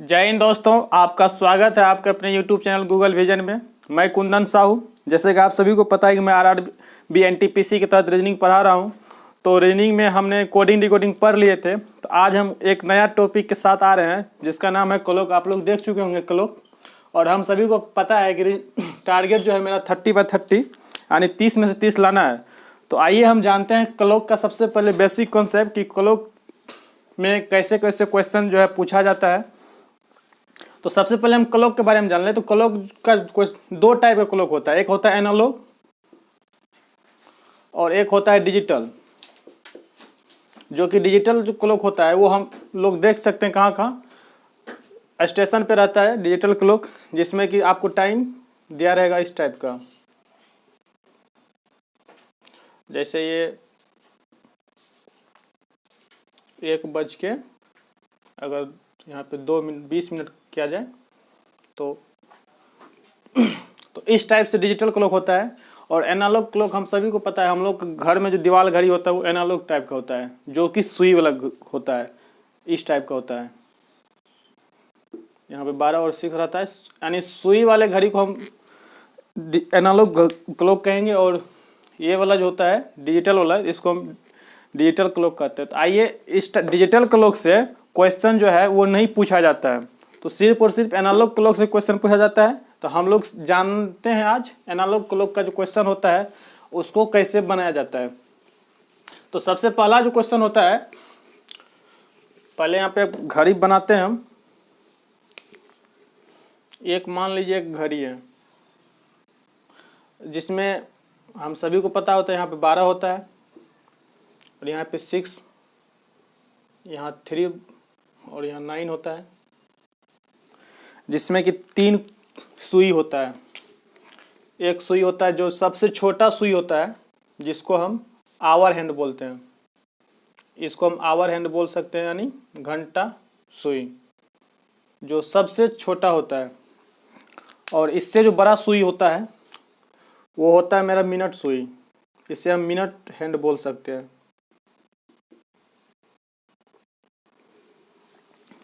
जय हिंद दोस्तों, आपका स्वागत है आपके अपने YouTube चैनल गूगल विजन में। मैं कुंदन साहू। जैसे कि आप सभी को पता है कि मैं आरआरबी एनटीपीसी के तहत रीजनिंग पढ़ा रहा हूं। तो रीजनिंग में हमने कोडिंग डिकोडिंग पढ़ लिए थे। तो आज हम एक नया टॉपिक के साथ आ रहे हैं जिसका नाम है क्लॉक। आप लोग देख चुके होंगे क्लॉक। और हम सभी को पता है कि टारगेट जो है मेरा 30/30 यानी 30 में से 30 लाना है। तो आइए हम जानते हैं क्लॉक का सबसे पहले बेसिक कॉन्सेप्ट कि क्लॉक में कैसे कैसे क्वेश्चन जो है पूछा जाता है। तो सबसे पहले हम क्लॉक के बारे में जान लें। तो क्लॉक का दो टाइप का क्लॉक होता है, एक होता है एनालॉग और एक होता है डिजिटल। जो कि डिजिटल जो क्लॉक होता है वो हम लोग देख सकते हैं कहाँ कहाँ स्टेशन पे रहता है डिजिटल क्लॉक, जिसमें कि आपको टाइम दिया रहेगा इस टाइप का। जैसे ये 1 बज के अगर यहाँ पे 2 मिनट 20 मिनट किया जाए तो इस टाइप से डिजिटल क्लॉक होता है। और एनालॉग क्लॉक हम सभी को पता है, हम लोग घर में जो दीवार घड़ी होता है वो एनालॉग टाइप का होता है, जो कि सुई वाला होता है, इस टाइप का होता है। यहाँ पे 12 और 6 रहता है, यानी सुई वाले घड़ी को हम एनालॉग क्लॉक कहेंगे। और ये वाला जो होता है डिजिटल वाला, इसको हम डिजिटल क्लॉक कहते हैं। तो आइए इस डिजिटल क्लॉक से क्वेश्चन जो है वो नहीं पूछा जाता है, तो सिर्फ और सिर्फ एनालॉग क्लॉक से क्वेश्चन पूछा जाता है। तो हम लोग जानते हैं आज एनालॉग क्लॉक का जो क्वेश्चन होता है उसको कैसे बनाया जाता है। तो सबसे पहला जो क्वेश्चन होता है, पहले यहाँ पे घड़ी बनाते हैं हम। एक मान लीजिए एक घड़ी है जिसमें हम सभी को पता होता है यहाँ पे 12 होता है और यहाँ पे 6, यहाँ 3 और यहाँ 9 होता है, जिसमें कि 3 सुई होता है। एक सुई होता है जो सबसे छोटा सुई होता है, जिसको हम आवर हैंड बोलते हैं। इसको हम आवर हैंड बोल सकते हैं, यानी घंटा सुई, जो सबसे छोटा होता है। और इससे जो बड़ा सुई होता है वो होता है मेरा मिनट सुई, इसे हम मिनट हैंड बोल सकते हैं,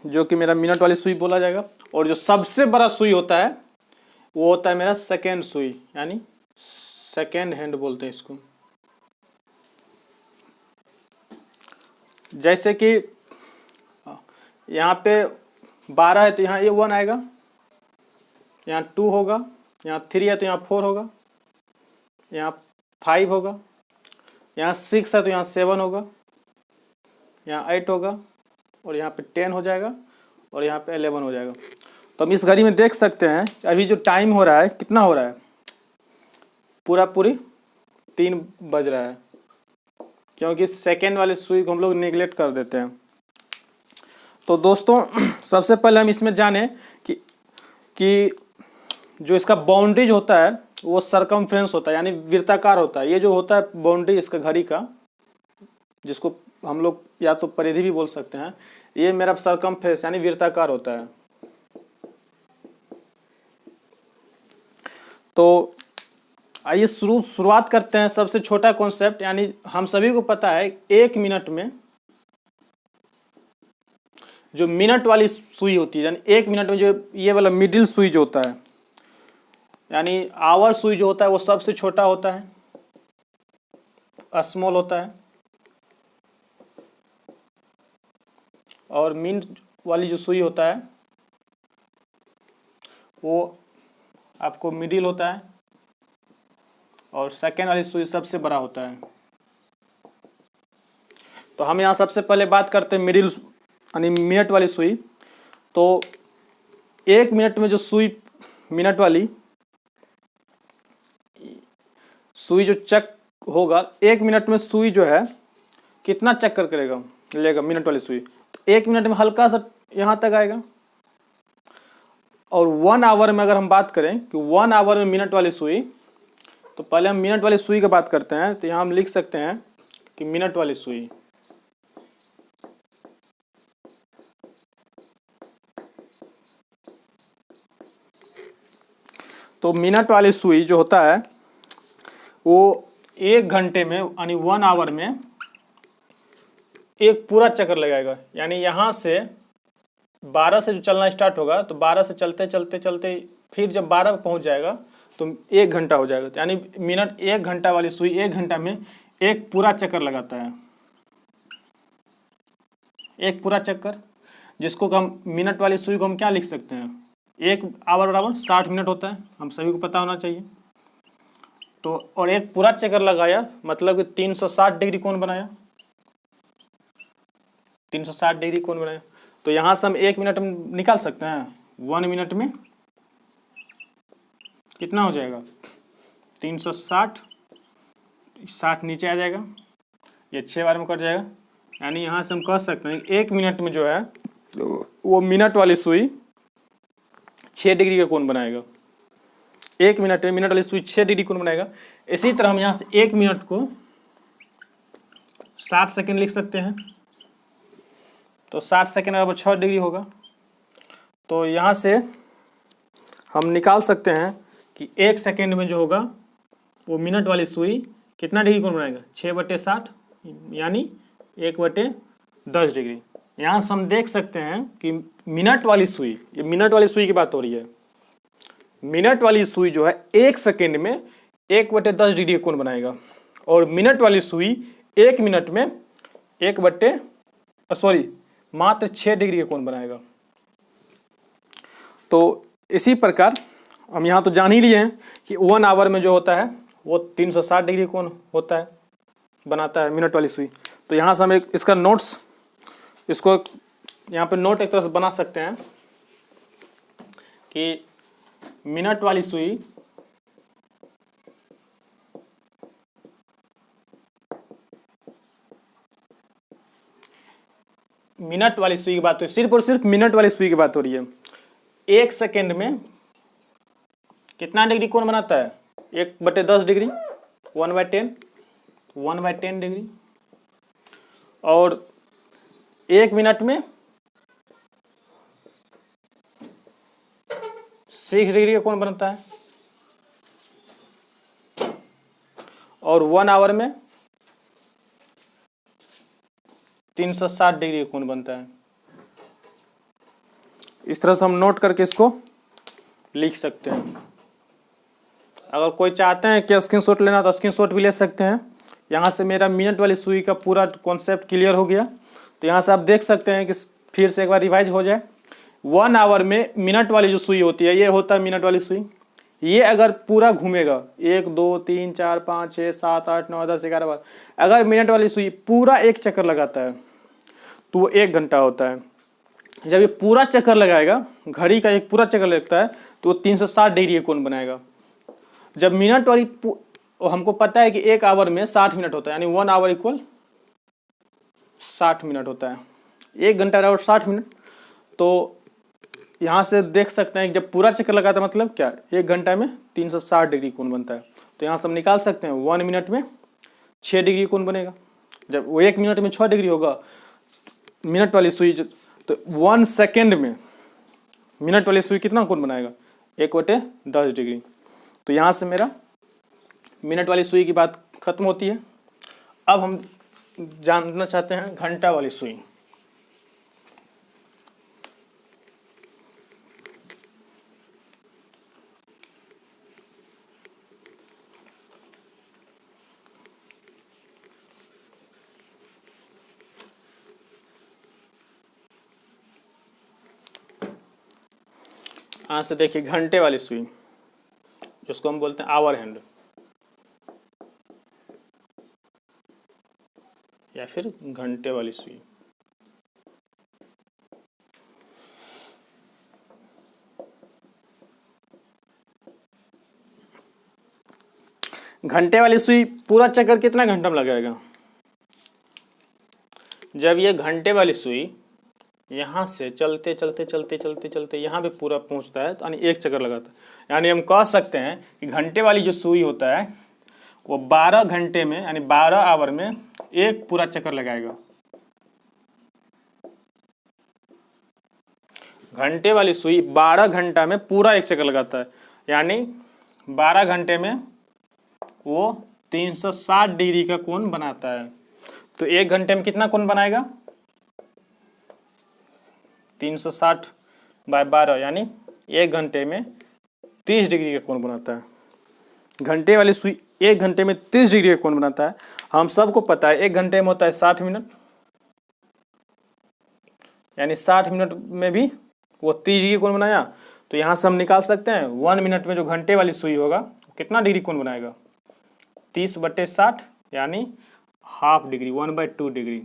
जो कि मेरा मिनट वाली सुई बोला जाएगा। और जो सबसे बड़ा सुई होता है वो होता है मेरा सेकेंड सुई, यानी सेकेंड हैंड बोलते हैं इसको। जैसे कि यहाँ पे 12 है तो यहाँ ये 1 आएगा, यहाँ 2 होगा, यहाँ 3 है तो यहाँ 4 होगा, यहाँ 5 होगा, यहाँ 6 है तो यहाँ 7 होगा, यहाँ 8 होगा और यहाँ पे 10 हो जाएगा और यहाँ पे 11 हो जाएगा। तो हम इस घड़ी में देख सकते हैं अभी जो टाइम हो रहा है कितना हो रहा है, पूरी 3 बज रहा है, क्योंकि सेकेंड वाले सुई को हम लोग नेग्लेक्ट कर देते हैं। तो दोस्तों सबसे पहले हम इसमें जाने कि जो इसका बाउंड्रीज होता है वो सरकमफ्रेंस होता है, यानी वृत्ताकार होता है। ये जो होता है बाउंड्री इसका घड़ी का, जिसको हम लोग या तो परिधि भी बोल सकते हैं, ये मेरा सरकमफ्रेंस यानी वृत्ताकार होता है। तो आइए शुरुआत करते हैं सबसे छोटा कॉन्सेप्ट। यानी हम सभी को पता है 1 मिनट में जो मिनट वाली सुई होती है, यानी 1 मिनट में जो ये वाला मिडिल सुई जो होता है, यानी आवर सुई जो होता है वो सबसे छोटा होता है, स्मॉल होता है। और मिनट वाली जो सुई होता है वो आपको मिडिल होता है। और सेकेंड वाली सुई सबसे बड़ा होता है। तो हम यहाँ सबसे पहले बात करते हैं मिडिल यानी मिनट वाली सुई। तो 1 मिनट में जो सुई मिनट वाली सुई जो चक होगा, 1 मिनट में सुई जो है कितना चक्कर करेगा लेगा मिनट वाली सुई, तो 1 मिनट में हल्का सा यहाँ तक आएगा। और 1 आवर में अगर हम बात करें कि 1 आवर में मिनट वाली सुई, तो पहले हम मिनट वाली सुई की बात करते हैं। तो यहाँ हम लिख सकते हैं कि मिनट वाली सुई, तो मिनट वाली सुई जो होता है वो 1 घंटे में यानी 1 आवर में एक पूरा चक्कर लगाएगा। यानी यहाँ से 12 से जो चलना स्टार्ट होगा तो 12 से चलते चलते चलते फिर जब 12 पे पहुंच जाएगा तो 1 घंटा हो जाएगा। यानी मिनट 1 घंटा वाली सुई 1 घंटा में एक पूरा चक्कर लगाता है, एक पूरा चक्कर, जिसको हम मिनट वाली सुई को हम क्या लिख सकते हैं, 1 आवर बराबर 60 मिनट होता है, हम सभी को पता होना चाहिए। तो और एक पूरा चक्कर लगाया मतलब कि 360 डिग्री कोण बनाया, 360 डिग्री कोण बनाया। तो यहाँ से हम 1 मिनट में निकाल सकते हैं, 1 मिनट में कितना हो जाएगा 360, 60 नीचे आ जाएगा, ये 6 बार में कट जाएगा। यानी यहाँ से हम कह सकते हैं 1 मिनट में जो है वो मिनट वाली सुई 6 डिग्री का कोण बनाएगा। 1 मिनट में मिनट वाली सुई 6 डिग्री कोण बनाएगा। इसी तरह हम यहाँ से 1 मिनट को 60 सेकेंड लिख सकते हैं, तो 60 सेकेंड बराबर 6 डिग्री होगा। तो यहाँ से हम निकाल सकते हैं कि 1 सेकेंड में जो होगा वो मिनट वाली सुई कितना डिग्री कोण बनाएगा, 6/60 यानी 1/10 डिग्री। यहाँ से हम देख सकते हैं कि मिनट वाली सुई, ये मिनट वाली सुई की बात हो रही है, मिनट वाली सुई जो है 1 सेकेंड में 1/10 डिग्री कोण बनाएगा, और मिनट वाली सुई 1 मिनट में मात्र 6 डिग्री का कोण बनाएगा। तो इसी प्रकार हम यहाँ तो जान ही लिए हैं कि 1 आवर में जो होता है वो 360 डिग्री कोण होता है, बनाता है मिनट वाली सुई। तो यहाँ से हम एक इसका नोट्स, इसको यहाँ पे नोट एक तरह से बना सकते हैं कि मिनट वाली सुई की बात हो, सिर्फ और सिर्फ मिनट वाली सुई की बात हो रही है। 1 सेकेंड में कितना डिग्री कोण बनाता है, 1/10 डिग्री, 1/10 डिग्री, और 1 मिनट में 6 डिग्री का कोण बनता है, और 1 आवर में 360 डिग्री का कोण बनता है। इस तरह से हम नोट करके इसको लिख सकते हैं। अगर कोई चाहते हैं कि स्क्रीनशॉट लेना तो स्क्रीनशॉट भी ले सकते हैं। यहाँ से मेरा मिनट वाली सुई का पूरा कॉन्सेप्ट क्लियर हो गया। तो यहाँ से आप देख सकते हैं कि फिर से एक बार रिवाइज हो जाए। 1 आवर में मिनट वाली जो सुई होती है, ये होता है मिनट वाली सुई। ये अगर पूरा घूमेगा 1 2 3 4 5 6 7 8 9 10 11 बार, अगर मिनट वाली सुई पूरा एक चक्कर लगाता है तो वो 1 घंटा होता है। जब ये पूरा चक्कर लगाएगा, घड़ी का एक पूरा चक्कर लगता है, तो वो 360 डिग्री का कोण बनाएगा। जब मिनट वाली, हमको पता है कि 1 आवर में 60 मिनट होता है, यानी 1 आवर इक्वल 60 मिनट होता है, 1 घंटा बराबर 60 मिनट। तो यहाँ से देख सकते हैं कि जब पूरा चक्कर लगाता है मतलब क्या, 1 घंटा में 360 डिग्री कोण बनता है। तो यहाँ से हम निकाल सकते हैं 1 मिनट में 6 डिग्री कोण बनेगा। जब वो 1 मिनट में 6 डिग्री होगा मिनट वाली सुई, तो 1 सेकेंड में मिनट वाली सुई कितना कोण बनाएगा, 1/10 डिग्री। तो यहाँ से मेरा मिनट वाली सुई की बात खत्म होती है। अब हम जानना चाहते हैं घंटा वाली सुई। यहाँ से देखिए घंटे वाली सुई, जिसको हम बोलते हैं आवर हैंड या फिर घंटे वाली सुई। घंटे वाली सुई पूरा चक्कर कितना घंटा में लगाएगा। जब ये घंटे वाली सुई यहाँ से चलते चलते चलते चलते चलते यहाँ पे पूरा पहुँचता है, तो यानी 1 चक्कर लगाता है। यानी हम कह सकते हैं कि घंटे वाली जो सुई होता है वो 12 घंटे में, यानी 12 आवर में 1 पूरा चक्कर लगाएगा। घंटे वाली सुई 12 घंटा में पूरा 1 चक्कर लगाता है, यानी 12 घंटे में वो 360 डिग्री का कोण बनाता है। तो 1 घंटे में कितना कोण बनाएगा, 360/12 यानी 1 घंटे में 30 डिग्री का कोण बनाता है। घंटे वाली सुई 1 घंटे में 30 डिग्री का कोण बनाता है। हम सबको पता है 1 घंटे में होता है 60 मिनट, यानी 60 मिनट में भी वो 30 डिग्री कोण बनाया। तो यहाँ से हम निकाल सकते हैं 1 मिनट में जो घंटे वाली सुई होगा कितना डिग्री कोण बनाएगा, 30/60 यानी हाफ डिग्री, 1/2 डिग्री।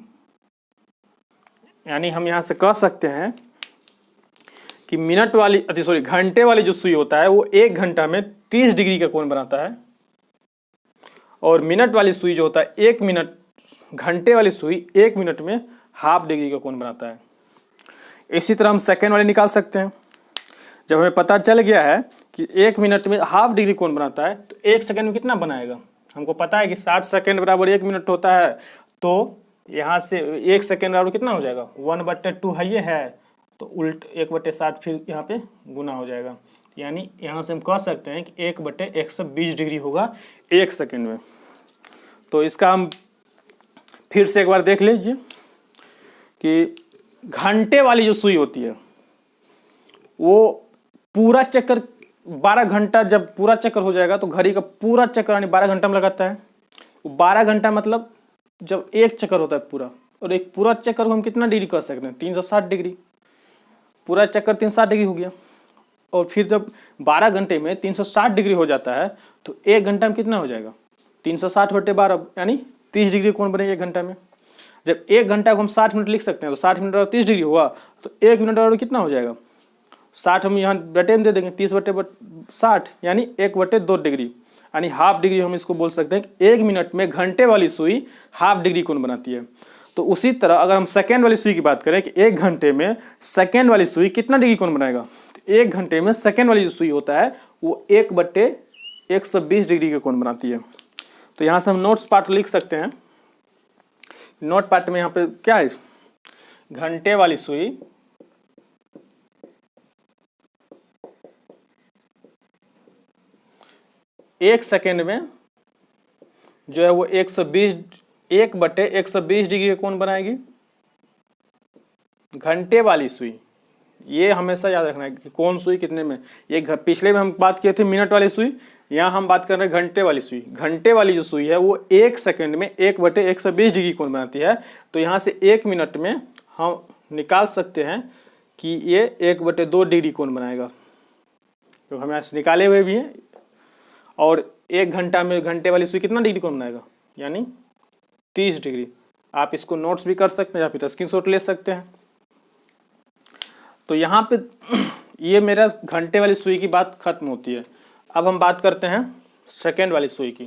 यानी हम यहाँ से कह सकते हैं कि घंटे वाली जो सुई होता है वो 1 घंटा में 30 डिग्री का कोण बनाता है, और मिनट वाली सुई जो होता है घंटे वाली सुई 1 मिनट में हाफ डिग्री का कोण बनाता है। इसी तरह हम सेकेंड वाली निकाल सकते हैं। जब हमें पता चल गया है कि 1 मिनट में हाफ डिग्री कोण बनाता है तो 1 सेकेंड में कितना बनाएगा, हमको पता है कि 60 सेकेंड बराबर 1 मिनट होता है। तो यहाँ से 1 सेकेंड बराबर कितना हो जाएगा, 1/2 है ये है, तो उल्ट 1/60 फिर यहाँ पे गुना हो जाएगा। यानी यहाँ से हम कह सकते हैं कि 1/120 डिग्री होगा 1 सेकेंड में। तो इसका हम फिर से एक बार देख लीजिए कि घंटे वाली जो सुई होती है वो पूरा चक्कर 12 घंटा, जब पूरा चक्कर हो जाएगा तो घड़ी का पूरा चक्कर यानी 12 घंटा में लगाता है। 12 घंटा मतलब जब एक चक्कर होता है पूरा, और एक पूरा चक्कर को हम कितना डिग्री कर सकते हैं, 360 डिग्री। पूरा चक्कर 360 डिग्री हो गया, और फिर जब 12 घंटे में 360 डिग्री हो जाता है तो 1 घंटा में कितना हो जाएगा, 360/12 यानी 30 डिग्री कोण बनेगा 1 घंटा में। जब 1 घंटा को हम 60 मिनट लिख सकते हैं तो 60 मिनट और 30 डिग्री हुआ, तो 1 मिनट और कितना हो जाएगा, 60 हम यहाँ बटे में दे देंगे, 30/60 यानी 1/2 डिग्री, यानी हाफ डिग्री हम इसको बोल सकते हैं कि 1 मिनट में घंटे वाली सुई हाफ डिग्री कोण बनाती है। तो उसी तरह अगर हम सेकेंड वाली सुई की बात करें कि 1 घंटे में सेकेंड वाली सुई कितना डिग्री कोण बनाएगा, तो 1 घंटे में सेकेंड वाली जो सुई होता है वो 1/120 डिग्री का कोण बनाती है। तो यहाँ से हम नोट्स पार्ट लिख सकते हैं। नोट पार्ट में यहाँ पे क्या है, घंटे वाली सुई एक सेकेंड में जो है वो 1/120 डिग्री का कोण बनाएगी। घंटे वाली सुई, ये हमेशा याद रखना है कि कौन सुई कितने में। ये पिछले में हम बात किए थे मिनट वाली सुई, यहाँ हम बात कर रहे हैं घंटे वाली सुई। घंटे वाली जो सुई है वो 1 सेकेंड में 1/120 डिग्री कोण बनाती है। तो यहाँ से 1 मिनट में हम निकाल सकते हैं कि ये 1/2 डिग्री कोण बनाएगा, तो हम यहाँ से निकाले हुए भी हैं। और 1 घंटा में घंटे वाली सुई कितना डिग्री कोण बनाएगा, यानी 30 डिग्री। आप इसको नोट्स भी कर सकते हैं या फिर स्क्रीनशॉट ले सकते हैं। तो यहाँ पे ये मेरा घंटे वाली सुई की बात खत्म होती है। अब हम बात करते हैं सेकेंड वाली सुई की।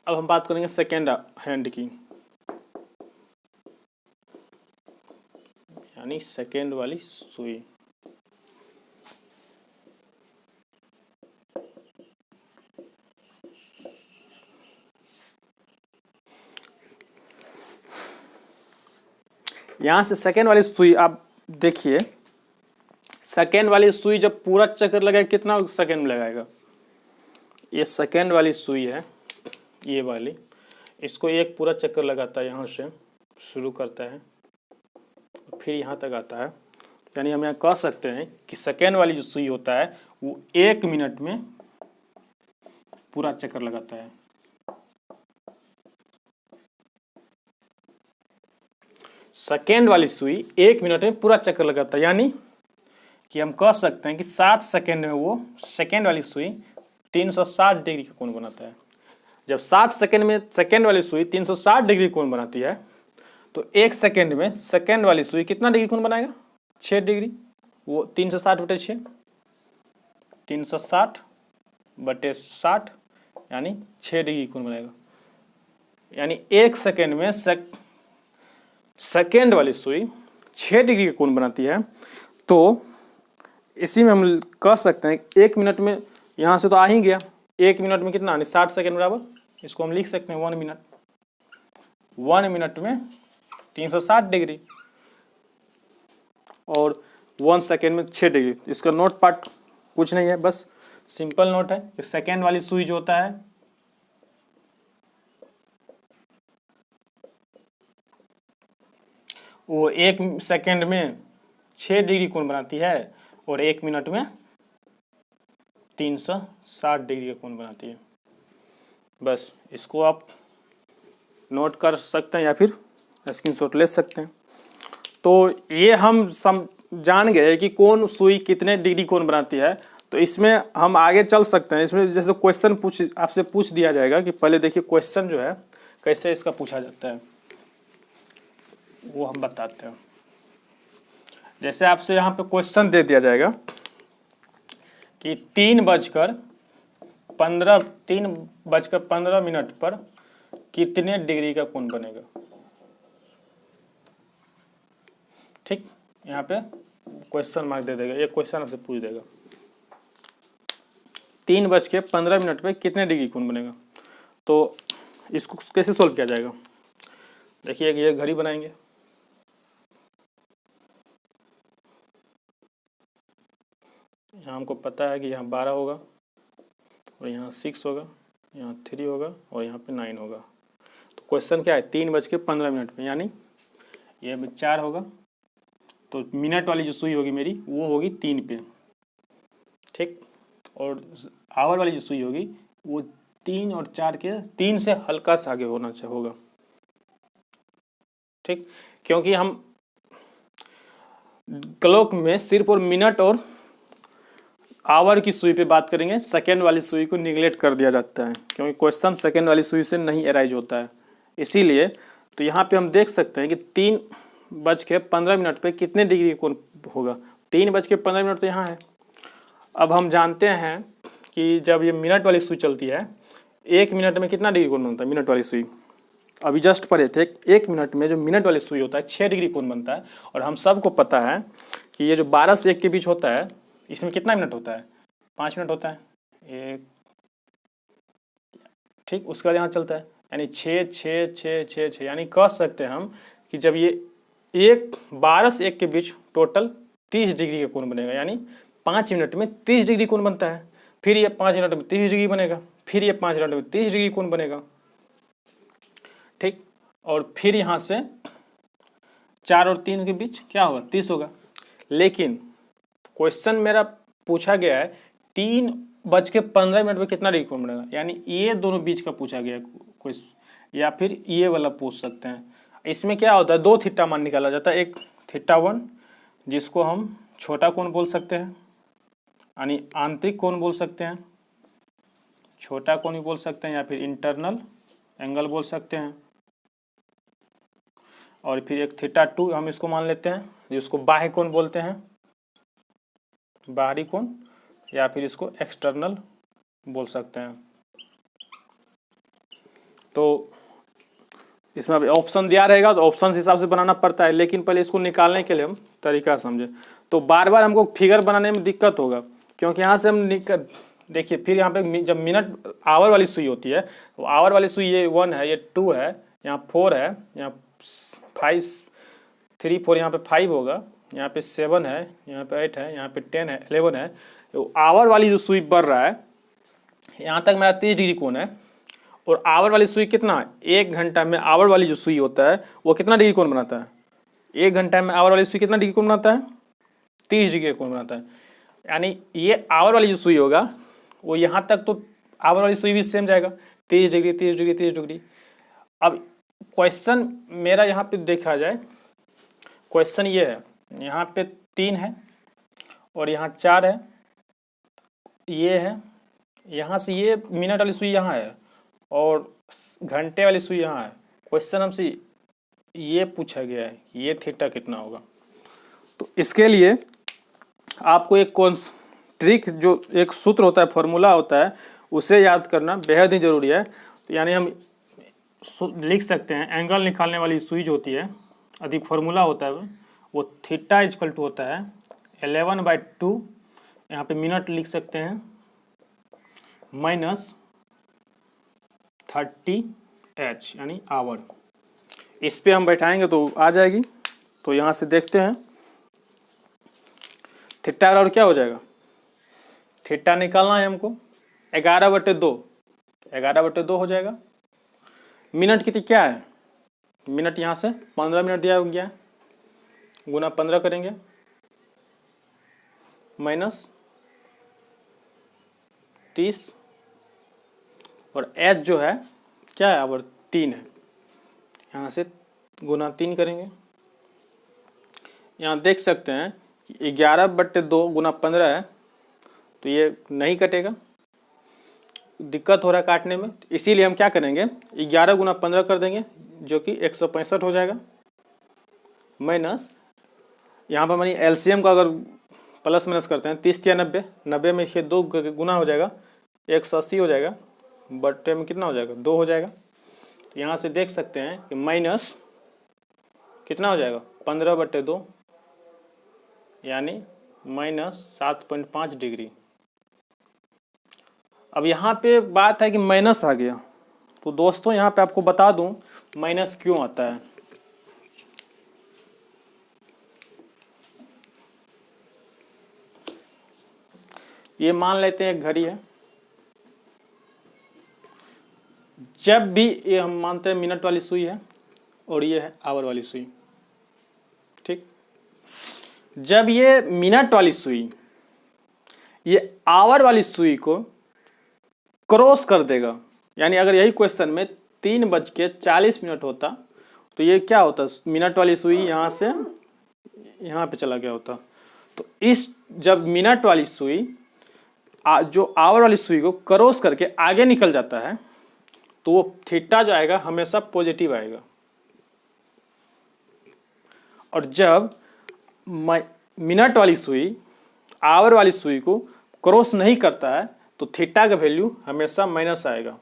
अब हम बात करेंगे सेकेंड हैंड की, यानी सेकेंड वाली सुई। यहां से सेकेंड वाली सुई आप देखिए, सेकेंड वाली सुई जब पूरा चक्कर लगाए कितना सेकेंड में लगाएगा। ये सेकेंड वाली सुई है, ये वाली, इसको एक पूरा चक्कर लगाता है, यहाँ से शुरू करता है फिर यहाँ तक आता है। यानी हम यहाँ कह सकते हैं कि सेकेंड वाली जो सुई होता है वो 1 मिनट में पूरा चक्कर लगाता है। सेकेंड वाली सुई 1 मिनट में पूरा चक्कर लगाता है, यानी कि हम कह सकते हैं कि 60 सेकेंड में वो सेकेंड वाली सुई 360 डिग्री का कोण बनाता है। जब 60 सेकेंड में सेकेंड वाली सुई 360 डिग्री कोण बनाती है तो 1 सेकेंड में सेकेंड वाली सुई कितना डिग्री कोण बनाएगा, 6 डिग्री। वो 360/6, 360/60 यानी 6 डिग्री कोण बनाएगा। यानी 1 सेकेंड में सेकेंड वाली सुई 6 डिग्री का कोण बनाती है। तो इसी में हम कह सकते हैं 1 मिनट में, यहाँ से तो आ ही गया, 1 मिनट में कितना, 60 सेकेंड बराबर, इसको हम लिख सकते हैं 1 मिनट। 1 मिनट में 360 डिग्री और 1 सेकेंड में 6 डिग्री। इसका नोट पार्ट कुछ नहीं है, बस सिंपल नोट है कि सेकेंड वाली सुई जो होता है वो 1 सेकेंड में 6 डिग्री कोण बनाती है और 1 मिनट में 360 डिग्री का कोण बनाती है। बस इसको आप नोट कर सकते हैं या फिर स्क्रीनशॉट ले सकते हैं। तो ये हम जान गए कि कौन सुई कितने डिग्री कोण बनाती है। तो इसमें हम आगे चल सकते हैं। इसमें जैसे क्वेश्चन आपसे पूछ दिया जाएगा कि पहले देखिए क्वेश्चन जो है कैसे इसका पूछा जाता है वो हम बताते हैं। जैसे आपसे यहाँ पे क्वेश्चन दे दिया जाएगा कि 3:15 मिनट पर कितने डिग्री का कोण बनेगा। ठीक, यहाँ पे क्वेश्चन मार्क दे देगा, एक क्वेश्चन आपसे पूछ देगा 3:15 पे कितने डिग्री कोण बनेगा। तो इसको कैसे सॉल्व किया जाएगा? देखिए ये घड़ी बनाएंगे, यहाँ हमको पता है कि यहाँ 12 होगा और यहाँ 6 होगा, यहाँ 3 होगा और यहाँ पे 9 होगा। तो क्वेश्चन क्या है 3:15 पे, यानी ये 4 होगा तो मिनट वाली जो सुई होगी मेरी वो होगी 3 पे। ठीक, और आवर वाली जो सुई होगी वो 3 और 4 के 3 से हल्का सा आगे होगा। ठीक, क्योंकि हम क्लॉक में सिर्फ और मिनट और आवर की सुई पे बात करेंगे, सेकेंड वाली सुई को निगलेक्ट कर दिया जाता है क्योंकि क्वेश्चन सेकेंड वाली सुई से नहीं अराइज होता है। इसीलिए तो यहाँ पे हम देख सकते हैं कि 3:15 पे कितने डिग्री कोण होगा। 3:15 तो यहाँ है। अब हम जानते हैं कि जब ये मिनट वाली सुई चलती है 1 मिनट में कितना डिग्री कोण बनता है। मिनट वाली सुई अभी जस्ट पढ़े थे, 1 मिनट में जो मिनट वाली सुई होता है 6 डिग्री कोण बनता है। और हम सबको पता है कि ये जो 12 से 1 के बीच होता है इसमें कितना मिनट होता है, 5 मिनट होता है एक। ठीक, उसके बाद यहाँ चलता है यानी 6 6 6 6 6, यानी कह सकते हैं हम कि जब ये 12 से 1 के बीच टोटल 30 डिग्री का कोण बनेगा, यानी 5 मिनट में 30 डिग्री कोण बनता है। फिर ये 5 मिनट में 30 डिग्री बनेगा, फिर ये 5 मिनट में 30 डिग्री कोण बनेगा। ठीक, और फिर यहाँ से 4 और 3 के बीच क्या होगा, 30 होगा। लेकिन क्वेश्चन मेरा पूछा गया है 3:15 पे कितना डिग्री कोण बनेगा, यानी ये दोनों बीच का पूछा गया क्वेश्चन, या फिर ये वाला पूछ सकते हैं। इसमें क्या होता है 2 थीटा मान निकाला जाता है, एक θ1 जिसको हम छोटा कोण बोल सकते हैं, यानी आंतरिक कोण बोल सकते हैं, छोटा कोण भी बोल सकते हैं, या फिर इंटरनल एंगल बोल सकते हैं। और फिर एक θ2 हम इसको मान लेते हैं जिसको बाह्य कोण बोलते हैं, बाहरी कोण, या फिर इसको एक्सटर्नल बोल सकते हैं। तो इसमें अभी ऑप्शन दिया रहेगा तो ऑप्शन हिसाब से बनाना पड़ता है, लेकिन पहले इसको निकालने के लिए हम तरीका समझे। तो बार बार हमको फिगर बनाने में दिक्कत होगा क्योंकि यहाँ से हम देखिए फिर यहाँ पे जब मिनट आवर वाली सुई होती है तो आवर वाली सुई ये 1 है, ये 2 है, यहाँ 4 है, यहाँ 5 3 4, यहाँ पे 5 होगा, यहाँ पे 7 है, यहाँ पे 8 है, यहाँ पे 10 है, 11 है। तो आवर वाली जो सुई बढ़ रहा है यहाँ तक मेरा 30 डिग्री कोण है, और आवर वाली सुई कितना है 1 घंटा में आवर वाली जो सुई होता है वो कितना डिग्री कोण बनाता है, 1 घंटा में आवर वाली सुई कितना डिग्री कोण बनाता है, 30 डिग्री कोण बनाता है। यानी ये आवर वाली जो सुई होगा वो यहाँ तक तो आवर वाली सुई भी सेम जाएगा 30 डिग्री 30 डिग्री 30 डिग्री। अब क्वेश्चन मेरा यहाँ पे देखा जाए, क्वेश्चन ये है यहाँ पे 3 है और यहाँ 4 है, ये है, यहाँ से ये मिनट वाली सुई यहाँ है और घंटे वाली सुई यहाँ है। क्वेश्चन हमसे ये पूछा गया है ये थीटा कितना होगा। तो इसके लिए आपको एक ट्रिक, जो एक सूत्र होता है, फॉर्मूला होता है, उसे याद करना बेहद ही जरूरी है। तो यानी हम लिख सकते हैं एंगल निकालने वाली सुई जो होती है, अधिक फॉर्मूला होता है वो थीटा इक्वल टू होता है 11/2, यहाँ पे मिनट लिख सकते हैं, माइनस 30h यानी आवर। इस पे हम बैठाएंगे तो आ जाएगी। तो यहाँ से देखते हैं थीटा और क्या हो जाएगा, थीटा निकालना है हमको, 11/2, 11/2 हो जाएगा। मिनट कितनी क्या है, मिनट यहाँ से 15 मिनट दिया गया है, गुना 15 करेंगे माइनस 30, और एच जो है क्या है अब 3 है, यहाँ से गुना 3 करेंगे। यहाँ देख सकते हैं कि 11/2 गुना 15 है, तो ये नहीं कटेगा, दिक्कत हो रहा है काटने में, इसीलिए हम क्या करेंगे 11 गुना 15 कर देंगे जो कि 165 हो जाएगा, माइनस यहाँ पर मानिए एलसीएम का अगर प्लस माइनस करते हैं 30 या 90, 90 में ये 2 गुना हो जाएगा 180 हो जाएगा, बट्टे में कितना हो जाएगा 2 हो जाएगा। तो यहाँ से देख सकते हैं कि माइनस कितना हो जाएगा 15/2 यानी माइनस 7.5 डिग्री। अब यहाँ पे बात है कि माइनस आ गया, तो दोस्तों यहाँ पे आपको बता दूं माइनस क्यों आता है। ये मान लेते हैं एक घड़ी है, जब भी ये हम मानते हैं मिनट वाली सुई है और ये है आवर वाली सुई, ठीक। जब ये मिनट वाली सुई ये आवर वाली सुई को क्रॉस कर देगा, यानी अगर यही क्वेश्चन में 3:40 होता तो ये क्या होता, मिनट वाली सुई यहाँ से यहाँ पे चला गया होता। तो इस जब मिनट वाली सुई जो आवर वाली सुई को क्रॉस करके आगे निकल जाता है तो वो थीटा जो आएगा हमेशा पॉजिटिव आएगा, और जब मिनट वाली सुई आवर वाली सुई को क्रॉस नहीं करता है तो थीटा का वैल्यू हमेशा माइनस आएगा।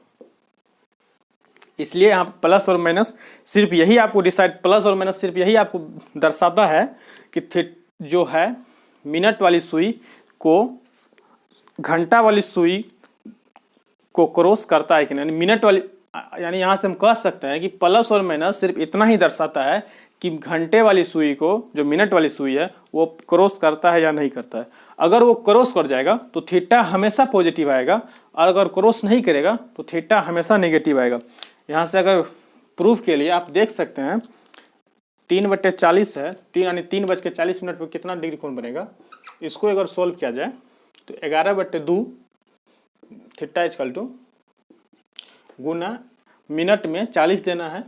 इसलिए यहाँ प्लस और माइनस सिर्फ यही आपको डिसाइड, प्लस और माइनस सिर्फ यही आपको दर्शाता है कि जो है मिनट वाली सुई को घंटा वाली सुई को क्रॉस करता है कि नहीं, मिनट वाली, यानी यहाँ से हम कह सकते हैं कि प्लस और माइनस सिर्फ इतना ही दर्शाता है कि घंटे वाली सुई को जो मिनट वाली सुई है वो क्रॉस करता है या नहीं करता है। अगर वो क्रॉस कर जाएगा तो थीटा हमेशा पॉजिटिव आएगा, और अगर क्रॉस नहीं करेगा तो थीटा हमेशा नेगेटिव आएगा। यहाँ से अगर प्रूफ के लिए आप देख सकते हैं 3/40 है, 3 यानी 3:40 पर कितना डिग्री कोण बनेगा, इसको अगर सोल्व किया जाए तो 11/2 थीटा इक्वल टू गुना मिनट में 40 देना है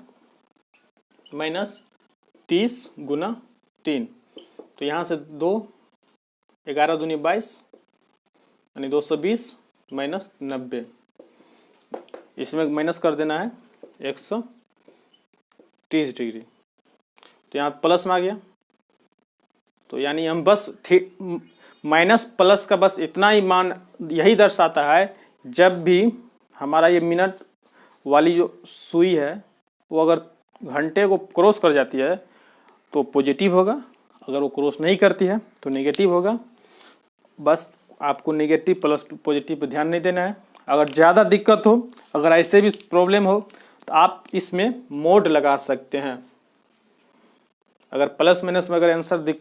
माइनस 30 गुना 3, तो यहाँ से 2 11 दूनी 22 यानी 220 माइनस 90, इसमें माइनस कर देना है 130 डिग्री, तो यहाँ प्लस में आ गया। तो यानी हम बस माइनस प्लस का बस इतना ही मान यही दर्शाता है, जब भी हमारा ये मिनट वाली जो सुई है वो अगर घंटे को क्रॉस कर जाती है तो पॉजिटिव होगा, अगर वो क्रॉस नहीं करती है तो नेगेटिव होगा। बस आपको नेगेटिव प्लस पॉजिटिव पे ध्यान नहीं देना है। अगर ज़्यादा दिक्कत हो, अगर ऐसे भी प्रॉब्लम हो तो आप इसमें मोड लगा सकते हैं। अगर प्लस माइनस में अगर आंसर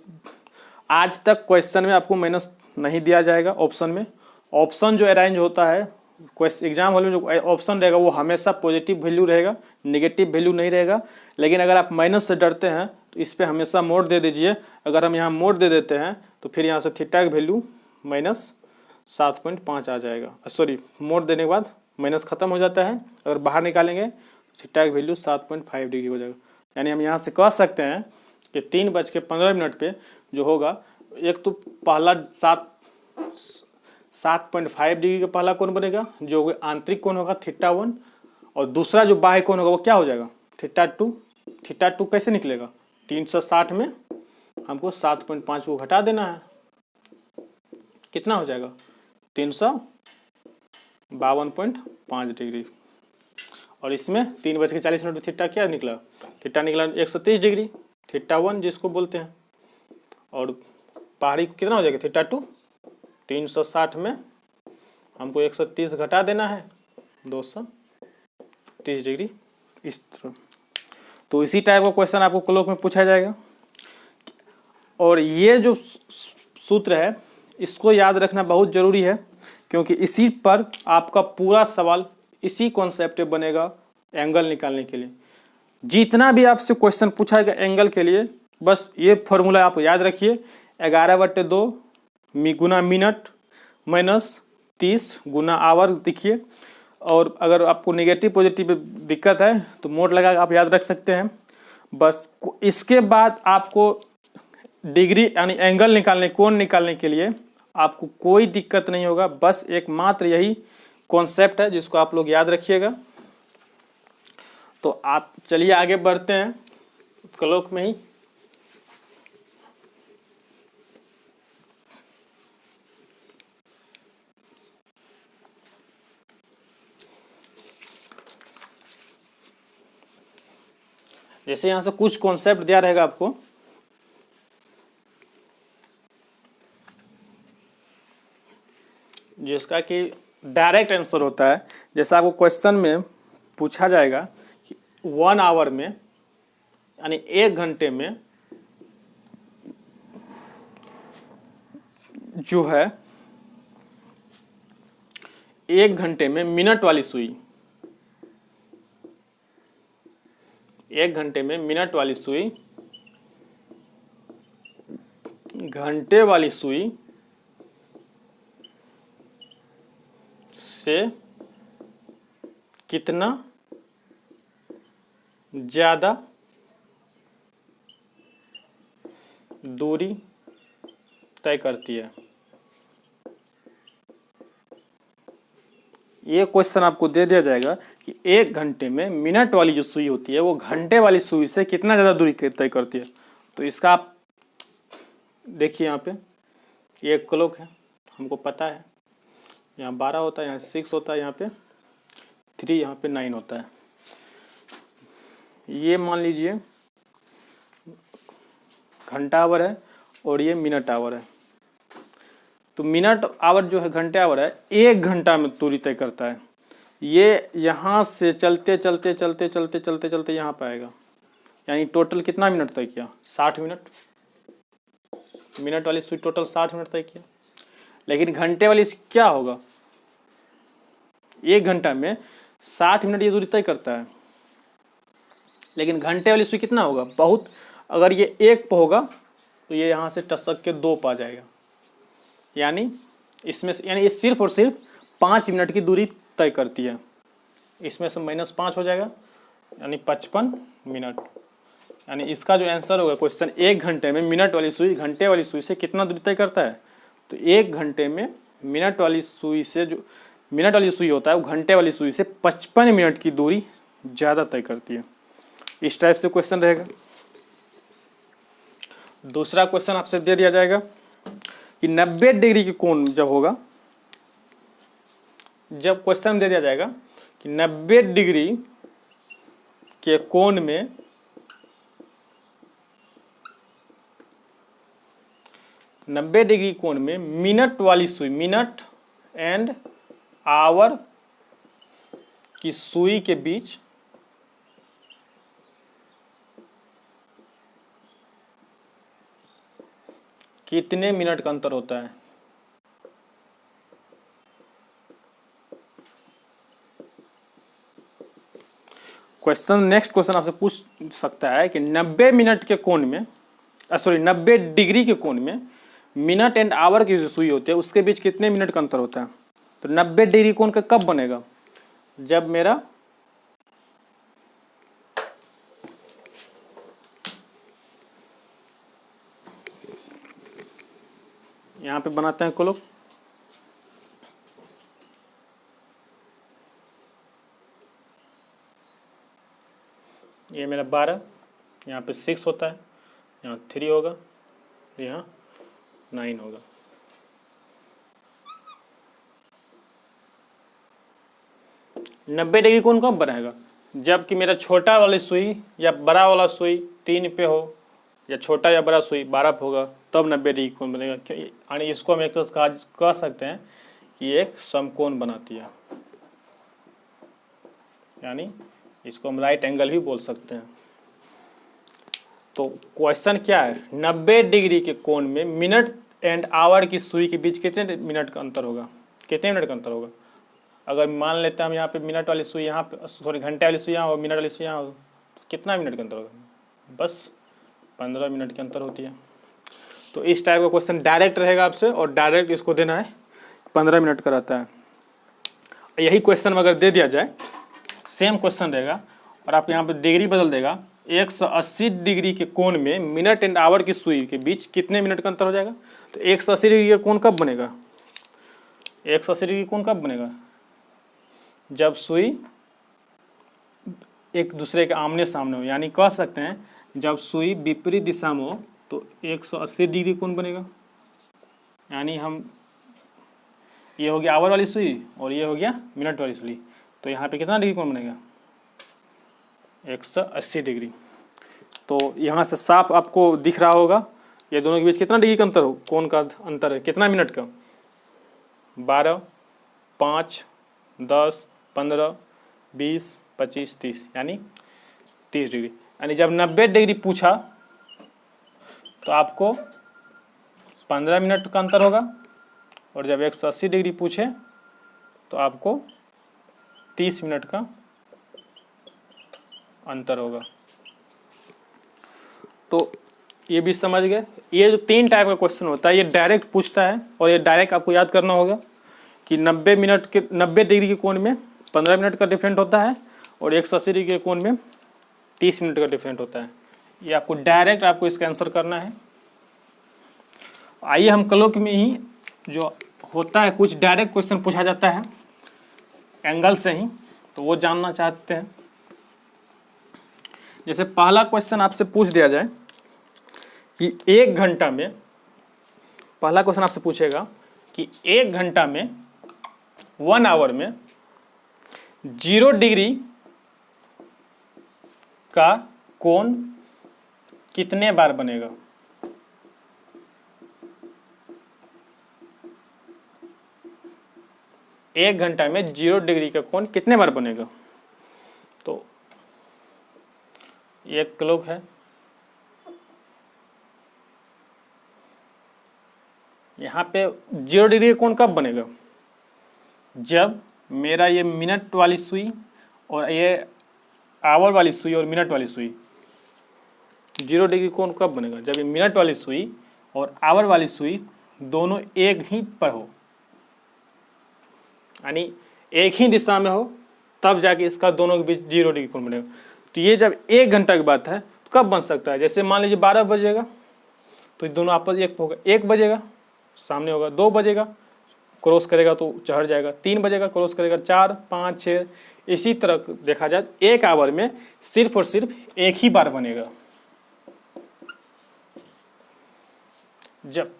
आज तक क्वेश्चन में आपको माइनस नहीं दिया जाएगा ऑप्शन में, ऑप्शन जो अरेंज होता है एग्जाम हॉल में जो ऑप्शन रहेगा वो हमेशा पॉजिटिव वैल्यू रहेगा, नेगेटिव वैल्यू नहीं रहेगा। लेकिन अगर आप माइनस से डरते हैं तो इस पे हमेशा मोड दे दीजिए। अगर हम यहाँ मोड दे देते हैं तो फिर यहाँ से थीटा की वैल्यू माइनस 7.5 आ जाएगा। सॉरी, मोड देने के बाद माइनस खत्म हो जाता है, अगर बाहर निकालेंगे थीटा की वैल्यू 7.5 डिग्री हो जाएगा। यानी हम यहाँ से कह सकते हैं कि 3:15 पे जो होगा, एक तो पहला 7.5 डिग्री का पहला कोण बनेगा जो आंतरिक कोण होगा θ1, और दूसरा जो बाह्य कोण होगा वो क्या हो जाएगा θ2। θ2 कैसे निकलेगा, 360 में हमको 7.5 को घटा देना है, कितना हो जाएगा 352.5 डिग्री। और इसमें 3:40 पे थीटा क्या निकला, थीटा निकला 130 डिग्री, θ1 जिसको बोलते हैं, और बाहरी कितना हो जाएगा θ2। 360 में हमको 130 घटा देना है 230 डिग्री, इस तरह। तो इसी टाइप का क्वेश्चन आपको क्लॉक में पूछा जाएगा। और ये जो सूत्र है इसको याद रखना बहुत जरूरी है, क्योंकि इसी पर आपका पूरा सवाल इसी कॉन्सेप्ट पे बनेगा एंगल निकालने के लिए। जितना भी आपसे क्वेश्चन पूछा गया एंगल के लिए, बस ये फॉर्मूला आप याद रखिए, 11/2 गुना मिनट माइनस 30 गुना आवर देखिए। और अगर आपको नेगेटिव पॉजिटिव दिक्कत है तो मोड लगा आप याद रख सकते हैं। बस इसके बाद आपको डिग्री यानी एंगल निकालने, कोण निकालने के लिए आपको कोई दिक्कत नहीं होगा। बस एकमात्र यही कॉन्सेप्ट है जिसको आप लोग याद रखिएगा। तो आप चलिए आगे बढ़ते हैं उत्कलोक में ही। जैसे यहां से कुछ कॉन्सेप्ट दिया रहेगा आपको, जिसका कि डायरेक्ट आंसर होता है। जैसे आपको क्वेश्चन में पूछा जाएगा कि 1 आवर में यानी 1 घंटे में जो है 1 घंटे में मिनट वाली सुई, 1 घंटे में मिनट वाली सुई घंटे वाली सुई से कितना ज्यादा दूरी तय करती है। ये क्वेश्चन आपको दे दिया जाएगा कि 1 घंटे में मिनट वाली जो सुई होती है वो घंटे वाली सुई से कितना ज्यादा दूरी तय करती है। तो इसका आप देखिए, यहाँ पे ये एक क्लॉक है, हमको पता है यहाँ 12 होता है, यहाँ 6 होता है, यहाँ पे 3, यहाँ पे 9 होता है। ये मान लीजिए घंटा आवर है और ये मिनट आवर है। तो मिनट आवर जो है घंटे आवर है, 1 घंटा में दूरी तय करता है। ये यहाँ से चलते चलते चलते चलते चलते चलते यहाँ पे आएगा, यानी टोटल कितना मिनट तय किया, 60 मिनट। मिनट वाली सुई टोटल 60 मिनट तय किया। लेकिन घंटे वाली क्या होगा, 1 घंटा में 60 मिनट ये दूरी तय करता है। लेकिन घंटे वाली सुई कितना होगा, बहुत, अगर ये 1 पे होगा तो ये यहाँ से टसक के 2 पे आ जाएगा। यानी इसमें से, यानी ये सिर्फ और सिर्फ 5 मिनट की दूरी तय करती है। इसमें से -5 हो जाएगा, यानी 55 मिनट। यानी इसका जो आंसर होगा क्वेश्चन, 1 घंटे में मिनट वाली सुई घंटे वाली सुई से कितना दूरी तय करता है। तो 1 घंटे में मिनट वाली सुई से, जो मिनट वाली सुई होता है वो घंटे वाली सुई से 55 मिनट की दूरी ज़्यादा तय करती है। इस टाइप से क्वेश्चन रहेगा। दूसरा क्वेश्चन आपसे दे दिया जाएगा कि 90 डिग्री की कोण जब होगा, जब क्वेश्चन दे दिया जाएगा कि 90 डिग्री के कोण में मिनट वाली सुई, मिनट एंड आवर की सुई के बीच कितने मिनट का अंतर होता है। क्वेश्चन, नेक्स्ट क्वेश्चन आपसे पूछ सकता है कि 90 मिनट के कोण में, 90 डिग्री के कोण में मिनट एंड आवर की जो सुई होती है उसके बीच कितने मिनट का अंतर होता है। तो 90 डिग्री कोण का कब बनेगा, जब मेरा यहां पे बनाते हैं कोलोक, ये मेरा 12, यहाँ पे 6 होता है, यहाँ 3 होगा, यहाँ 9 होगा। नब्बे डिग्री कोण कब बनाएगा, जबकि मेरा छोटा वाली सुई या बड़ा वाला सुई 3 पे हो, या छोटा या बड़ा सुई 12 पे होगा, तब 90 डिग्री कोण बनेगा। यानी इसको हम एक तो कह सकते हैं कि एक समकोण बनाती है, यानी इसको हम राइट एंगल भी बोल सकते हैं। तो क्वेश्चन क्या है, 90 डिग्री के कोण में मिनट एंड आवर की सुई के बीच कितने मिनट का अंतर होगा। कितने मिनट का अंतर होगा? अगर मान लेते हैं हम यहाँ पे मिनट वाली सुई यहाँ पे, सॉरी घंटे वाली सुई यहाँ और मिनट वाली सुई यहाँ हो, तो कितना मिनट का अंतर होगा? बस 15 मिनट के अंतर होती है। तो इस टाइप का क्वेश्चन डायरेक्ट रहेगा आपसे, और डायरेक्ट इसको देना है 15 मिनट का रहता है। यही क्वेश्चन अगर दे दिया जाए, सेम क्वेश्चन रहेगा और आप यहाँ पे डिग्री बदल देगा, 180 डिग्री के कोण में मिनट एंड आवर की सुई के बीच कितने मिनट का अंतर हो जाएगा? तो 180 डिग्री का कोण कब बनेगा? 180 डिग्री कोण कब बनेगा? जब सुई एक दूसरे के आमने सामने हो, यानी कह सकते हैं जब सुई विपरीत दिशा में हो तो 180 डिग्री कोण बनेगा। यानी हम, ये हो गया आवर वाली सुई और ये हो गया मिनट वाली सुई, तो यहाँ पे कितना डिग्री कोण बनेगा? 180 डिग्री। तो यहाँ से साफ आपको दिख रहा होगा ये दोनों के बीच कितना डिग्री का अंतर हो, कोण का अंतर है कितना मिनट का? 12, 5, 10, 15, 20, 25, 30, यानी 30 डिग्री। यानी जब 90 डिग्री पूछा तो आपको 15 मिनट का अंतर होगा, और जब 180 डिग्री पूछे तो आपको 30 मिनट का अंतर होगा। तो ये भी समझ गए। ये जो 3 टाइप का क्वेश्चन होता है ये डायरेक्ट पूछता है, और ये डायरेक्ट आपको याद करना होगा कि 90 डिग्री के कोण में 15 मिनट का डिफरेंट होता है और 180 डिग्री के कोण में 30 मिनट का डिफरेंट होता है। ये आपको डायरेक्ट आपको इसका आंसर करना है। आइए हम क्लोक में ही जो होता है कुछ डायरेक्ट क्वेश्चन पूछा जाता है एंगल से ही, तो वो जानना चाहते हैं। जैसे पहला क्वेश्चन आपसे पूछ दिया जाए कि 1 घंटा में, पहला क्वेश्चन आपसे पूछेगा कि 1 घंटा में 1 आवर में 0 डिग्री का कोण कितने बार बनेगा? एक घंटा में 0 डिग्री का कोण कितने बार बनेगा? तो एक क्लॉक है, यहाँ पे 0 डिग्री का कोण कब बनेगा? जब मेरा ये मिनट वाली सुई और ये आवर वाली सुई और मिनट वाली सुई, 0 डिग्री कोण कब बनेगा? जब ये मिनट वाली सुई और आवर वाली सुई दोनों एक ही पर हो, यानी एक ही दिशा में हो, तब जाके इसका दोनों के बीच 0 डिग्री कोण बनेगा। तो ये जब 1 घंटा की बात है तो कब बन सकता है? जैसे मान लीजिए 12 बजेगा तो दोनों आपस एक होगा, 1 बजेगा सामने होगा, 2 बजेगा क्रॉस करेगा तो चढ़ जाएगा, 3 बजेगा क्रॉस करेगा, 4, 5, 6, इसी तरह देखा जाए 1 आवर में सिर्फ और सिर्फ एक ही बार बनेगा। जब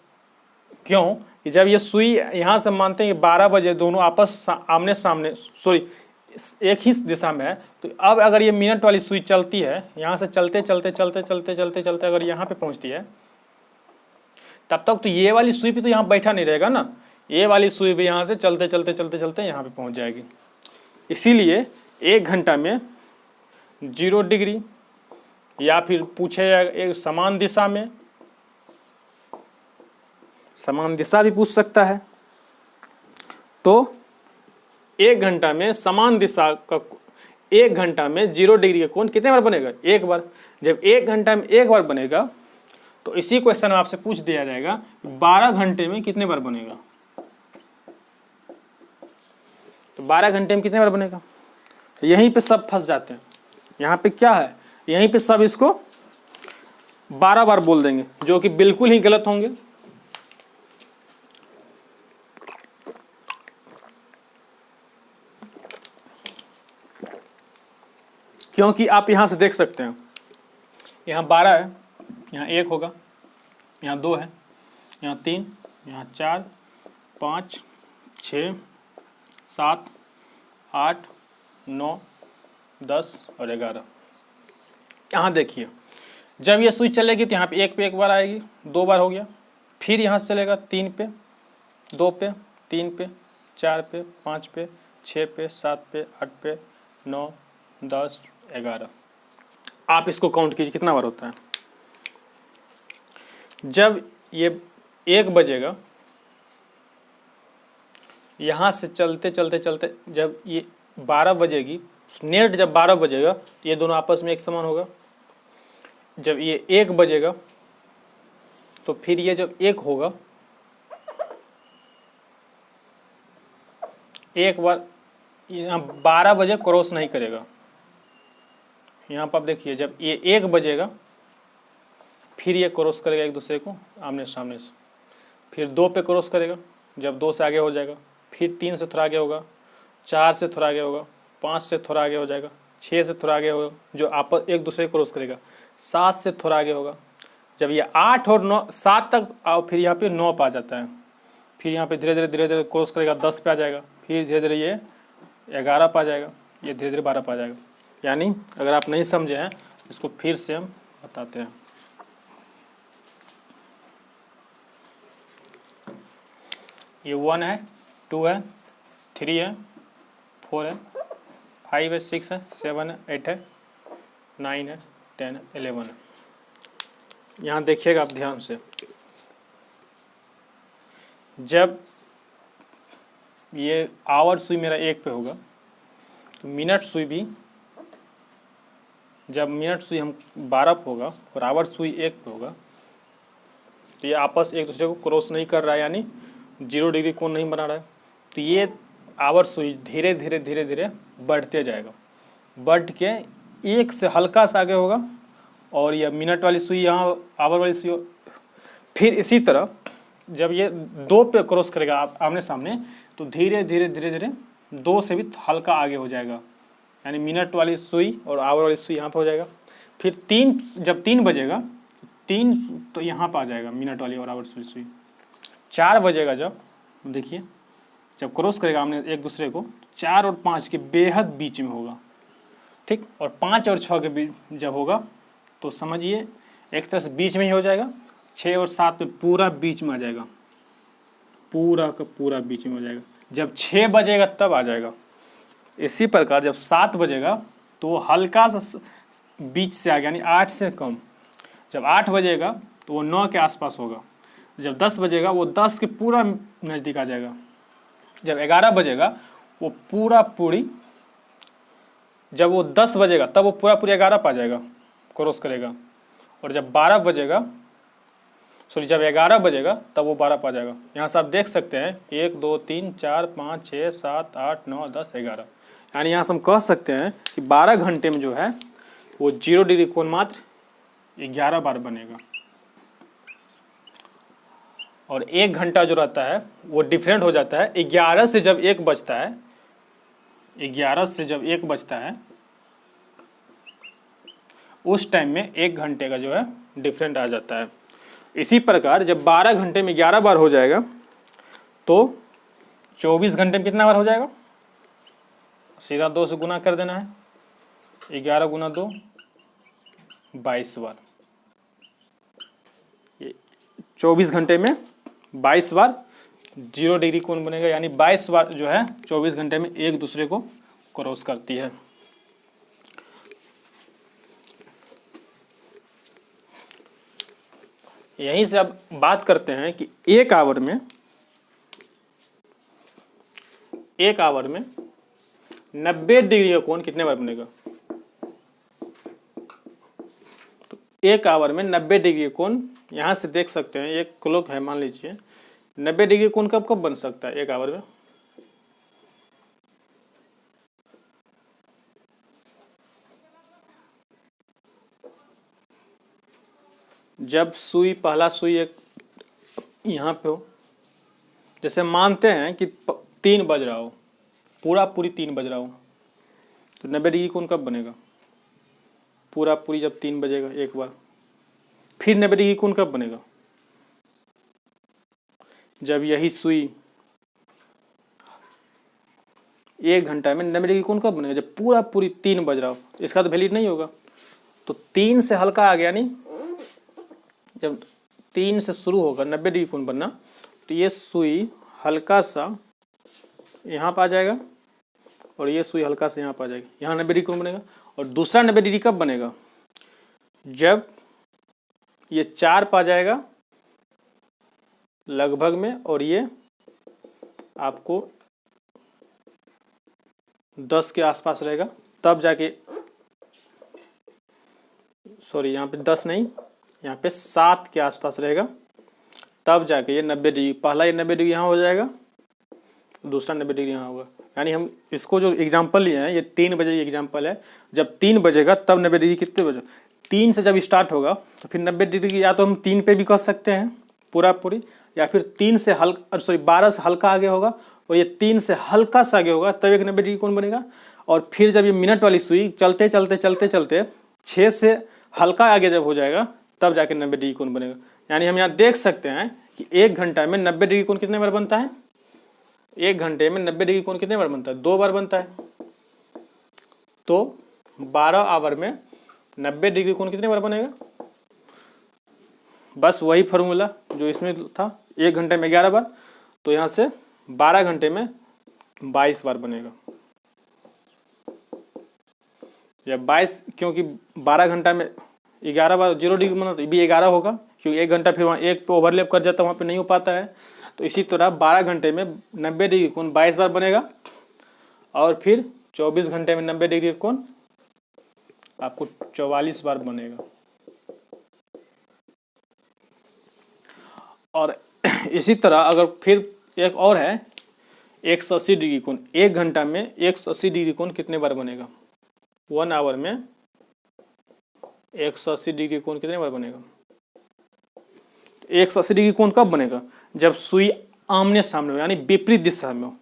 क्यों कि जब ये सुई यहाँ से मानते हैं कि 12 बजे दोनों आपस आमने सामने, सॉरी एक ही दिशा में है, तो अब अगर ये मिनट वाली सुई चलती है, यहाँ से चलते चलते चलते चलते चलते चलते अगर यहाँ पे पहुँचती है, तब तक तो ये वाली सुई भी तो यहाँ बैठा नहीं रहेगा ना, ये वाली सुई भी यहाँ से चलते चलते चलते चलते यहाँ पे पहुँच जाएगी। इसीलिए 1 घंटा में 0 डिग्री, या फिर पूछे एक समान दिशा में, समान दिशा भी पूछ सकता है। तो 1 घंटा में समान दिशा का 1 घंटा में 0 डिग्री का कोण कितने बार बनेगा? 1 बार। जब 1 घंटा में 1 बार बनेगा तो इसी क्वेश्चन में आपसे पूछ दिया जाएगा 12 घंटे में कितने बार बनेगा? तो 12 घंटे में कितने बार बनेगा? यहीं पे सब फंस जाते हैं। यहाँ पे क्या है, यहीं पे सब इसको 12 बार बोल देंगे, जो कि बिल्कुल ही गलत होंगे। क्योंकि आप यहाँ से देख सकते हैं, यहाँ 12 है, यहाँ 1 होगा, यहाँ 2 है, यहाँ 3, यहाँ 4, 5, 6, 7, 8, 9, 10 और 11। यहाँ देखिए, जब ये सुई चलेगी तो यहाँ पे 1 पे 1 बार आएगी, 2 बार हो गया, फिर यहाँ से चलेगा 3 पे, 2 पे, 3 पे, 4 पे, 5 पे, 6 पे, 7 पे, 8 पे, 9, 10, 11। आप इसको काउंट कीजिए कितना बार होता है। जब ये 1 बजेगा, यहाँ से चलते चलते चलते जब ये 12 बजेगी, नेट जब 12 बजेगा ये दोनों आपस में एक समान होगा। जब ये 1 बजेगा तो फिर ये जब 1 होगा, एक बार यहाँ 12 बजे क्रॉस नहीं करेगा। यहाँ पर आप देखिए जब ये 1 बजेगा फिर ये क्रॉस करेगा एक दूसरे को आमने सामने से, फिर 2 पे क्रॉस करेगा, जब 2 से आगे हो जाएगा, फिर 3 से थोड़ा आगे होगा, 4 से थोड़ा आगे होगा, 5 से थोड़ा आगे हो जाएगा, 6 से थोड़ा आगे होगा, जो आपस एक दूसरे को क्रॉस करेगा, 7 से थोड़ा आगे होगा। जब ये 8 और 9 7 तक आओ फिर यहाँ पे 9 पे आ जाता है, फिर यहाँ पे धीरे धीरे क्रॉस करेगा, 10 पे आ जाएगा, फिर धीरे धीरे ये 11 पे आ जाएगा, ये धीरे धीरे 12 पे आ जाएगा। यानी अगर आप नहीं समझे हैं इसको फिर से हम बताते हैं। ये 1 है, 2 है, 3 है, 4 है, 5 है, 6 है, 7 है, 8 है, 9 है, 10 है, 11 है। यहाँ देखिएगा आप ध्यान से, जब ये आवर सुई मेरा 1 पे होगा तो मिनट सुई भी, जब मिनट सुई हम 12 पे होगा और आवर सुई 1 पे होगा तो ये आपस एक दूसरे को क्रॉस नहीं कर रहा है, यानी 0 डिग्री कोण नहीं बना रहा है। तो ये आवर सुई धीरे धीरे धीरे धीरे बढ़ते जाएगा, बढ़ के 1 से हल्का सा आगे होगा और यह मिनट वाली सुई यहाँ आवर वाली सुई। फिर इसी तरह जब ये 2 पे क्रॉस करेगा आमने सामने तो धीरे धीरे धीरे धीरे 2 से भी हल्का आगे हो जाएगा, यानी मिनट वाली सुई और आवर वाली सुई यहाँ पे हो जाएगा। फिर 3 जब 3 बजेगा 3 तो यहाँ पे आ जाएगा मिनट वाली और आवर वाली सुई। 4 बजेगा जब देखिए जब क्रॉस करेगा हमने एक दूसरे को, 4 और 5 के बेहद बीच में होगा, ठीक। और 5 और 6 के बीच जब होगा तो समझिए एक तरह से बीच में ही हो जाएगा। 6 और 7 में पूरा बीच में आ जाएगा, पूरा का पूरा बीच में हो जाएगा। जब 6 बजेगा तब आ जाएगा। इसी प्रकार जब 7 बजेगा तो वो हल्का सा बीच से आ गया, यानी 8 से कम। जब 8 बजेगा तो वो 9 के आसपास होगा। जब 10 बजेगा वो 10 के पूरा नज़दीक आ जाएगा। जब 11 बजेगा वो पूरा पूरी, जब वो 10 बजेगा तब वो पूरा पूरी 11 पे आ जाएगा, क्रॉस करेगा। और जब 12 बजेगा जब 11 बजेगा तब वो 12 पे आ जाएगा। यहाँ से आप देख सकते हैं 1 2 3 4 5 6 7 8 9 10 11, यानी यहाँ से हम कह सकते हैं कि 12 घंटे में जो है वो 0 डिग्री कोण मात्र 11 बार बनेगा। और 1 घंटा जो रहता है वो डिफरेंट हो जाता है। 11 से जब 1 बजता है, 11 से जब 1 बजता है उस टाइम में 1 घंटे का जो है डिफरेंट आ जाता है। इसी प्रकार जब 12 घंटे में 11 बार हो जाएगा तो 24 घंटे में कितना बार हो जाएगा, सीधा 2 से गुना कर देना है। 11 गुना 2 22 बार। 24 घंटे में 22 बार 0 डिग्री कोण बनेगा, यानी 22 बार जो है 24 घंटे में एक दूसरे को क्रॉस करती है। यहीं से अब बात करते हैं कि एक आवर में 90 डिग्री का कोण कितने बार बनेगा। तो 1 आवर में 90 डिग्री का कोण, यहां से देख सकते हैं एक क्लॉक है, मान लीजिए 90 डिग्री कोण कब कब बन सकता है 1 आवर में। जब सुई पहला सुई एक यहाँ पे हो, जैसे मानते हैं कि 3 बज रहा हो, पूरा पूरी 3 बज रहा हो, तो 90 डिग्री कोण कब बनेगा, पूरा पूरी जब 3 बजेगा एक बार। फिर 90 डिग्री कोण कब बनेगा, जब यही सुई 1 घंटा में 90 डिग्री कोण कब बनेगा, जब पूरा पूरी 3 बज रहा हो। इसका तो वैलिड नहीं होगा, तो 3 से हल्का आ गया, नहीं जब 3 से शुरू होगा 90 डिग्री कोण बनना, तो ये सुई हल्का सा यहाँ पर आ जाएगा और ये सुई हल्का सा यहाँ पर आ जाएगी, यहाँ 90 डिग्री कोण बनेगा। और दूसरा 90 डिग्री कब बनेगा, जब ये 4 पे आ जाएगा लगभग में और ये आपको 10 के आसपास रहेगा, तब जाके, सॉरी यहाँ पे 10 नहीं, यहाँ पे 7 के आसपास रहेगा, तब जाके ये 90 डिग्री, पहला ये 90 डिग्री यहाँ हो जाएगा, दूसरा 90 डिग्री यहाँ होगा। यानी हम इसको जो एग्जाम्पल लिए हैं, ये 3 बजे एग्जाम्पल है, जब 3 बजेगा तब 90 डिग्री कितने बजे, 3 से जब स्टार्ट होगा तो फिर 90 डिग्री या तो हम 3 पे भी कर सकते हैं पूरा पूरी, या फिर 3 से हल्का, सॉरी 12 से हल्का आगे होगा और ये 3 से हल्का सा आगे होगा, तब एक 90 डिग्री कोण बनेगा। और फिर जब ये मिनट वाली सुई चलते चलते चलते चलते 6 से हल्का आगे जब हो जाएगा, तब जाके 90 डिग्री कोण बनेगा। यानी हम यहाँ देख सकते हैं कि 1 घंटा में 90 डिग्री कोण कितने बार बनता है, 1 घंटे में 90 डिग्री कोण कितने बार बनता है, 2 बार बनता है। तो 12 आवर में 90 डिग्री कोण कितने बार बनेगा, बस वही फॉर्मूला जो इसमें था, 1 घंटे में 11 बार, तो यहाँ से 12 घंटे में 22 बार बनेगा, या 22, क्योंकि 12 घंटा में 11 बार 0 डिग्री बना तो भी 11 होगा, क्योंकि 1 घंटा फिर वहाँ 1 पे ओवरलैप कर जाता है, वहाँ पे नहीं हो पाता है। तो इसी तरह 12 घंटे में 90 डिग्री कोण 22 बार बनेगा, और फिर 24 घंटे में 90 डिग्री कोण आपको 44 बार बनेगा। और इसी तरह अगर फिर एक और है 180 डिग्री कोण, 1 घंटा में 180 डिग्री कोण कितने बार बनेगा, 1 आवर में 180 डिग्री कोण कितने बार बनेगा। 180 डिग्री कोण कब बनेगा, जब सुई आमने सामने हो, यानी विपरीत दिशा में हो।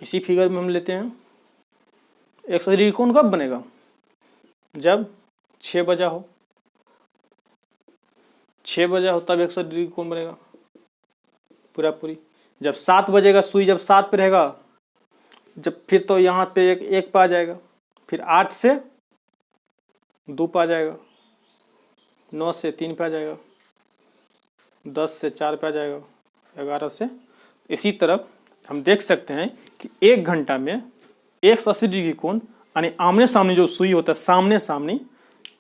इसी फिगर में हम लेते हैं 180 डिग्री कोण कब बनेगा, जब 6 बजा हो, 6 बजा हो तब 180 डिग्री कोण बनेगा पूरा पूरी। जब 7 बजेगा, सुई जब 7 पे रहेगा, जब फिर तो यहाँ पे एक पे आ जाएगा, फिर 8 से 2 पे आ जाएगा, 9 से 3 पे आ जाएगा, 10 से 4 पे आ जाएगा, 11 से। इसी तरह हम देख सकते हैं कि 1 घंटा में 180 डिग्री कोण, यानी आमने सामने जो सुई होता है, सामने सामने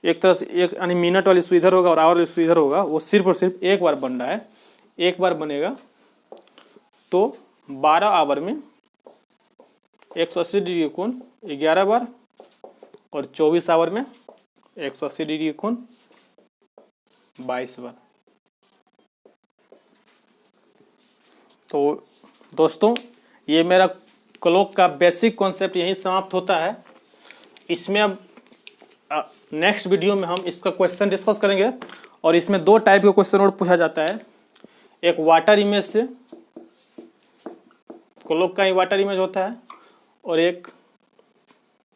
एक तरह से, एक यानी मिनट वाली सुई इधर होगा और आवर वाली सुई इधर होगा, वो सिर्फ और सिर्फ 1 बार बन रहा है, 1 बार बनेगा। तो 12 आवर में 180 डिग्री कोण 11 बार, और 24 आवर में 180 डिग्री कोण 22 बार। तो दोस्तों, ये मेरा क्लॉक का बेसिक कॉन्सेप्ट यहीं समाप्त होता है। इसमें अब नेक्स्ट वीडियो में हम इसका क्वेश्चन डिस्कस करेंगे, और इसमें 2 टाइप के क्वेश्चन और पूछा जाता है। एक वाटर इमेज से, क्लॉक का ही वाटर इमेज होता है, और एक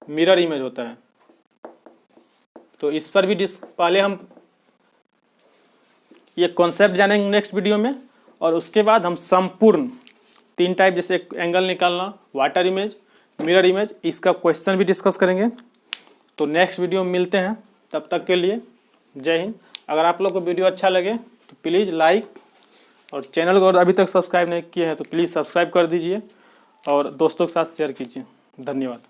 मिरर इमेज होता है। तो इस पर भी पहले हम ये कॉन्सेप्ट जानेंगे नेक्स्ट वीडियो में, और उसके बाद हम संपूर्ण 3 टाइप, जैसे एक एंगल निकालना, वाटर इमेज, मिरर इमेज, इसका क्वेश्चन भी डिस्कस करेंगे। तो नेक्स्ट वीडियो में मिलते हैं, तब तक के लिए जय हिंद। अगर आप लोग को वीडियो अच्छा लगे तो प्लीज़ लाइक, और चैनल को अभी तक सब्सक्राइब नहीं किए हैं तो प्लीज़ सब्सक्राइब कर दीजिए, और दोस्तों के साथ शेयर कीजिए। धन्यवाद।